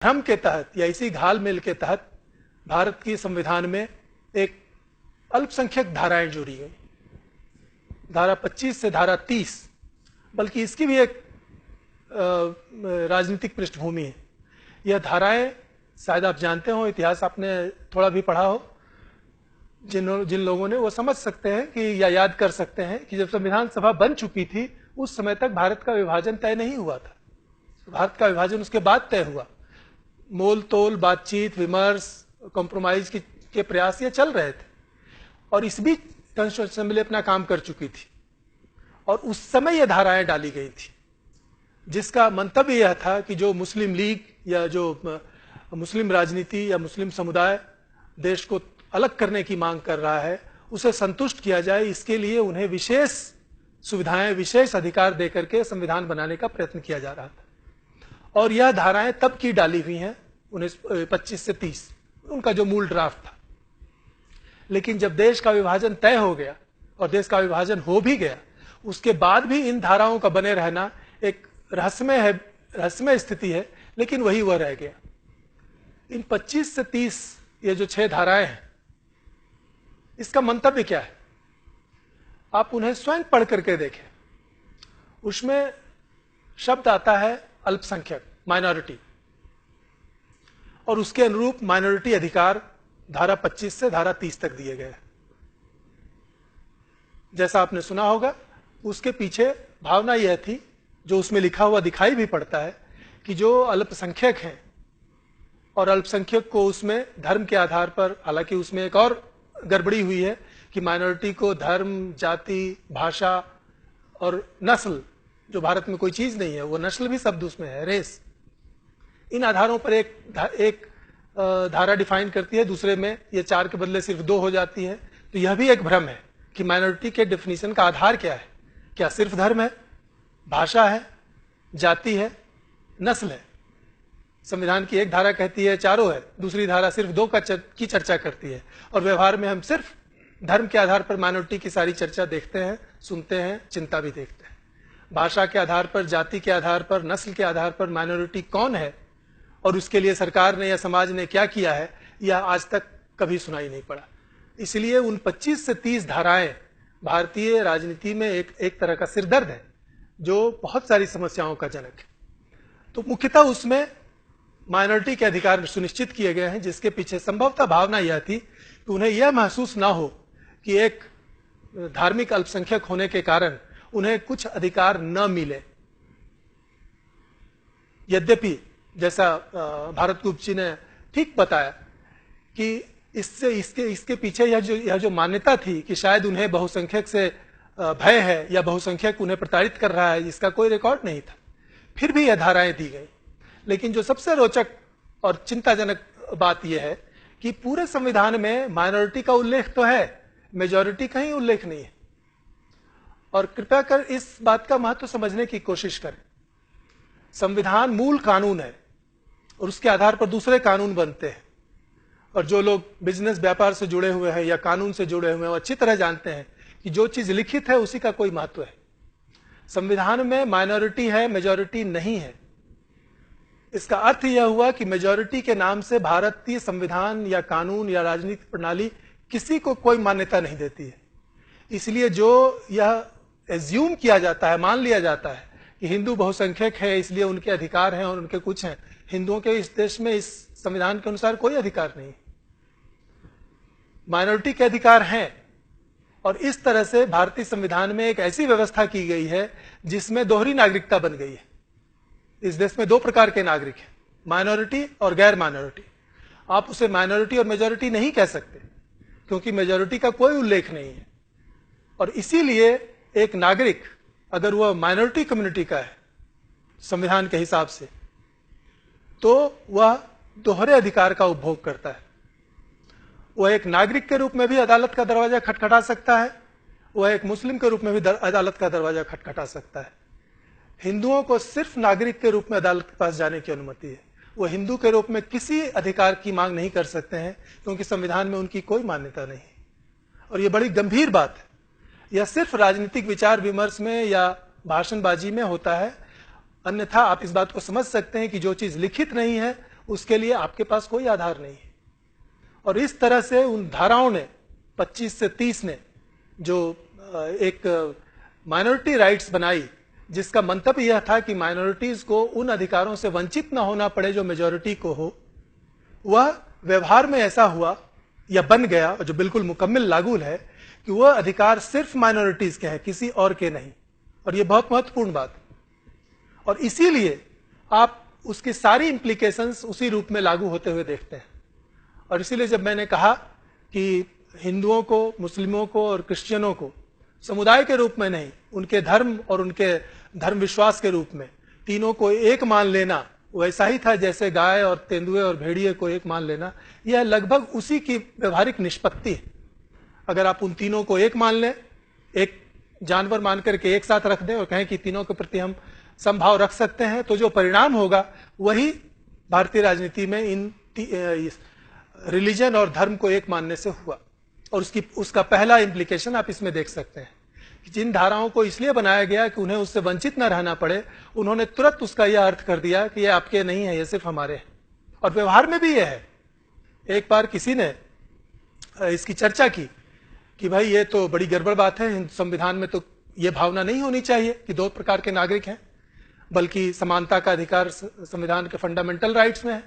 भ्रम के तहत या इसी घालमेल के तहत भारत की संविधान में एक अल्पसंख्यक धाराएं जोड़ी गई, धारा 25 से धारा 30, बल्कि इसकी भी एक राजनीतिक पृष्ठभूमि है। यह धाराएं शायद आप जानते हो, इतिहास आपने थोड़ा भी पढ़ा हो, जिन लोगों ने वो समझ सकते हैं कि या याद कर सकते हैं कि जब संविधान सभा बन चुकी थी उस समय तक भारत का विभाजन तय नहीं हुआ था। भारत का विभाजन उसके बाद तय हुआ। मोल तोल, बातचीत, विमर्श, कॉम्प्रोमाइज के प्रयास ये चल रहे थे और इस बीच कॉन्स्टिट्यूशन असेंबली अपना काम कर चुकी थी और उस समय ये धाराएं डाली गई थी, जिसका मंतव्य यह था कि जो मुस्लिम लीग या जो मुस्लिम राजनीति या मुस्लिम समुदाय देश को अलग करने की मांग कर रहा है उसे संतुष्ट किया जाए। इसके लिए उन्हें विशेष सुविधाएं, विशेष अधिकार देकर के संविधान बनाने का प्रयत्न किया जा रहा था और यह धाराएं तब की डाली हुई हैं 1925 से 30, उनका जो मूल ड्राफ्ट था। लेकिन जब देश का विभाजन तय हो गया और देश का विभाजन हो भी गया, उसके बाद भी इन धाराओं का बने रहना एक रहस्यमय स्थिति है, लेकिन वही वह रह गया। इन 25 से 30 ये जो 6 धाराएं हैं, इसका मंतव्य क्या है? आप उन्हें स्वयं पढ़ करके देखें। उसमें शब्द आता है अल्पसंख्यक, माइनॉरिटी, और उसके अनुरूप माइनॉरिटी अधिकार धारा 25 से धारा 30 तक दिए गए। जैसा आपने सुना होगा, उसके पीछे भावना यह थी, जो उसमें लिखा हुआ दिखाई भी पड़ता है, कि जो अल्पसंख्यक हैं और अल्पसंख्यक को उसमें धर्म के आधार पर, हालांकि उसमें एक और गड़बड़ी हुई है कि माइनॉरिटी को धर्म, जाति, भाषा और नस्ल, जो भारत में कोई चीज नहीं है, वो नस्ल भी शब्द उसमें है, रेस, इन आधारों पर एक धारा डिफाइन करती है, दूसरे में ये 4 के बदले सिर्फ 2 हो जाती है। तो यह भी एक भ्रम है कि माइनॉरिटी के डेफिनेशन का आधार क्या है। क्या सिर्फ धर्म है, भाषा है, जाति है, नस्ल है? संविधान की एक धारा कहती है 4 है, दूसरी धारा सिर्फ 2 की चर्चा करती है और व्यवहार में हम सिर्फ धर्म के आधार पर माइनॉरिटी की सारी चर्चा देखते हैं, सुनते हैं, चिंता भी देखते हैं। भाषा के आधार पर, जाति के आधार पर, नस्ल के आधार पर माइनॉरिटी कौन है और उसके लिए सरकार ने या समाज ने क्या किया है, यह आज तक कभी सुनाई नहीं पड़ा। इसलिए उन 25 से 30 धाराएं भारतीय राजनीति में एक तरह का सिरदर्द है, जो बहुत सारी समस्याओं का जनक है। तो मुख्यतः उसमें माइनॉरिटी के अधिकार सुनिश्चित किए गए हैं, जिसके पीछे संभवतः भावना यह थी कि उन्हें यह महसूस ना हो कि एक धार्मिक अल्पसंख्यक होने के कारण उन्हें कुछ अधिकार न मिले। यद्यपि जैसा भारत गुप्त जी ने ठीक बताया कि इसके पीछे यह जो मान्यता थी कि शायद उन्हें बहुसंख्यक से भय है या बहुसंख्यक उन्हें प्रताड़ित कर रहा है, इसका कोई रिकॉर्ड नहीं था। फिर भी यह धाराएं दी गई। लेकिन जो सबसे रोचक और चिंताजनक बात यह है कि पूरे संविधान में माइनॉरिटी का उल्लेख तो है, मेजॉरिटी का ही उल्लेख नहीं है। और कृपया कर इस बात का महत्व समझने की कोशिश करें। संविधान मूल कानून है और उसके आधार पर दूसरे कानून बनते हैं, और जो लोग बिजनेस व्यापार से जुड़े हुए हैं या कानून से जुड़े हुए हैं वो अच्छी तरह जानते हैं कि जो चीज लिखित है उसी का कोई महत्व है। संविधान में माइनॉरिटी है, मेजॉरिटी नहीं है। इसका अर्थ यह हुआ कि मेजॉरिटी के नाम से भारतीय संविधान या कानून या राजनीतिक प्रणाली किसी को कोई मान्यता नहीं देती है। इसलिए जो यह एज्यूम किया जाता है, मान लिया जाता है कि हिंदू बहुसंख्यक है इसलिए उनके अधिकार हैं और उनके कुछ हैं, हिंदुओं के इस देश में इस संविधान के अनुसार कोई अधिकार नहीं। माइनॉरिटी के अधिकार हैं और इस तरह से भारतीय संविधान में एक ऐसी व्यवस्था की गई है जिसमें दोहरी नागरिकता बन गई है। इस देश में 2 प्रकार के नागरिक हैं, माइनॉरिटी और गैर माइनॉरिटी। आप उसे माइनॉरिटी और मेजॉरिटी नहीं कह सकते क्योंकि मेजॉरिटी का कोई उल्लेख नहीं है। और इसीलिए एक नागरिक अगर वह माइनॉरिटी कम्युनिटी का है संविधान के हिसाब से, तो वह दोहरे अधिकार का उपभोग करता है। वह एक नागरिक के रूप में भी अदालत का दरवाजा खटखटा सकता है, वह एक मुस्लिम के रूप में भी अदालत का दरवाजा खटखटा सकता है। हिंदुओं को सिर्फ नागरिक के रूप में अदालत के पास जाने की अनुमति है। वो हिंदू के रूप में किसी अधिकार की मांग नहीं कर सकते हैं क्योंकि संविधान में उनकी कोई मान्यता नहीं। और ये बड़ी गंभीर बात है। यह सिर्फ राजनीतिक विचार विमर्श में या भाषणबाजी में होता है, अन्यथा आप इस बात को समझ सकते हैं कि जो चीज लिखित नहीं है उसके लिए आपके पास कोई आधार नहीं है। और इस तरह से उन धाराओं ने 25 से 30 ने जो एक माइनॉरिटी राइट्स बनाई, जिसका मंतव्य यह था कि माइनॉरिटीज को उन अधिकारों से वंचित न होना पड़े जो मेजॉरिटी को हो, वह व्यवहार में ऐसा हुआ या बन गया, जो बिल्कुल मुकम्मल लागू है, कि वह अधिकार सिर्फ माइनॉरिटीज के हैं, किसी और के नहीं। और यह बहुत महत्वपूर्ण बात है। और इसीलिए आप उसकी सारी इंप्लीकेशंस उसी रूप में लागू होते हुए देखते हैं। और इसीलिए जब मैंने कहा कि हिंदुओं को, मुस्लिमों को और क्रिश्चियनों को समुदाय के रूप में नहीं, उनके धर्म और उनके धर्म विश्वास के रूप में तीनों को एक मान लेना वैसा ही था जैसे गाय और तेंदुए और भेड़िए को एक मान लेना, यह लगभग उसी की व्यवहारिक निष्पत्ति है। अगर आप उन तीनों को एक मान लें, एक जानवर मान करके एक साथ रख दें और कहें कि तीनों के प्रति हम समभाव रख सकते हैं, तो जो परिणाम होगा वही भारतीय राजनीति में इन रिलीजन और धर्म को एक मानने से हुआ। और उसका पहला इंप्लीकेशन आप इसमें देख सकते हैं कि जिन धाराओं को इसलिए बनाया गया कि उन्हें उससे वंचित न रहना पड़े, उन्होंने तुरंत उसका यह अर्थ कर दिया कि ये आपके नहीं है, ये सिर्फ हमारे हैं। और व्यवहार में भी यह है। एक बार किसी ने इसकी चर्चा की कि भाई ये तो बड़ी गड़बड़ बात है, संविधान में तो ये भावना नहीं होनी चाहिए कि दो प्रकार के नागरिक हैं, बल्कि समानता का अधिकार संविधान के फंडामेंटल राइट्स में है।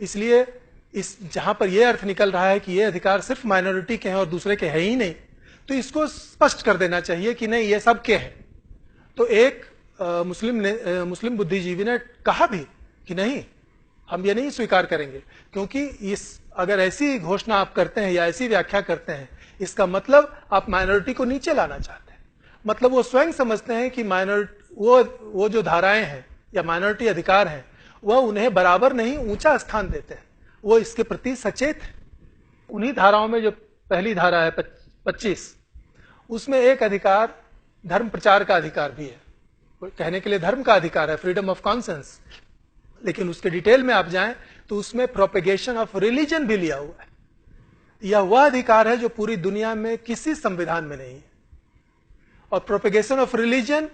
इसलिए इस जहां पर यह अर्थ निकल रहा है कि ये अधिकार सिर्फ माइनॉरिटी के हैं और दूसरे के हैं ही नहीं, तो इसको स्पष्ट कर देना चाहिए कि नहीं, ये सब के हैं। तो एक मुस्लिम बुद्धिजीवी ने कहा भी कि नहीं, हम ये नहीं स्वीकार करेंगे, क्योंकि अगर ऐसी घोषणा आप करते हैं या ऐसी व्याख्या करते हैं, इसका मतलब आप माइनॉरिटी को नीचे लाना चाहते हैं। मतलब वो स्वयं समझते हैं कि वो जो धाराएं हैं या माइनॉरिटी अधिकार हैं, वह उन्हें बराबर नहीं, ऊंचा स्थान देते हैं। वो इसके प्रति सचेत है। उन्हीं धाराओं में जो पहली धारा है 25, उसमें एक अधिकार धर्म प्रचार का अधिकार भी है। कहने के लिए धर्म का अधिकार है, फ्रीडम ऑफ कॉन्सेंस, लेकिन उसके डिटेल में आप जाएं तो उसमें प्रोपेगेशन ऑफ रिलीजन भी लिया हुआ है। यह वह अधिकार है जो पूरी दुनिया में किसी संविधान में नहीं है। और propagation of religion,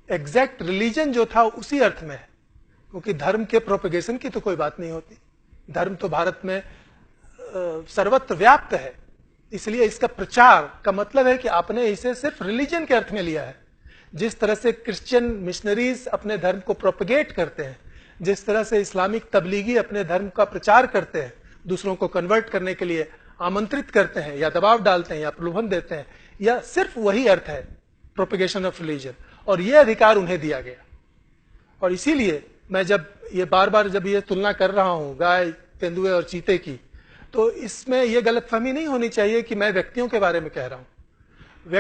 exact religion जो था उसी अर्थ में है, क्योंकि धर्म के प्रोपेगेशन की तो कोई बात नहीं होती। धर्म तो भारत में सर्वत्र व्याप्त है, इसलिए इसका प्रचार का मतलब है कि आपने इसे सिर्फ रिलीजन के अर्थ में लिया है। जिस तरह से क्रिश्चियन मिशनरीज अपने धर्म को प्रोपेगेट करते हैं, जिस तरह से इस्लामिक तबलीगी अपने धर्म का प्रचार करते हैं, दूसरों को कन्वर्ट करने के लिए आमंत्रित करते हैं या दबाव डालते हैं या प्रलोभन देते हैं, यह सिर्फ वही अर्थ है, प्रोपेगेशन ऑफ रिलीजन। और यह अधिकार उन्हें दिया गया। और इसीलिए मैं जब ये बार बार जब ये तुलना कर रहा हूं गाय, तेंदुए और चीते की, तो इसमें यह गलतफहमी नहीं होनी चाहिए कि मैं व्यक्तियों के बारे में कह रहा हूं।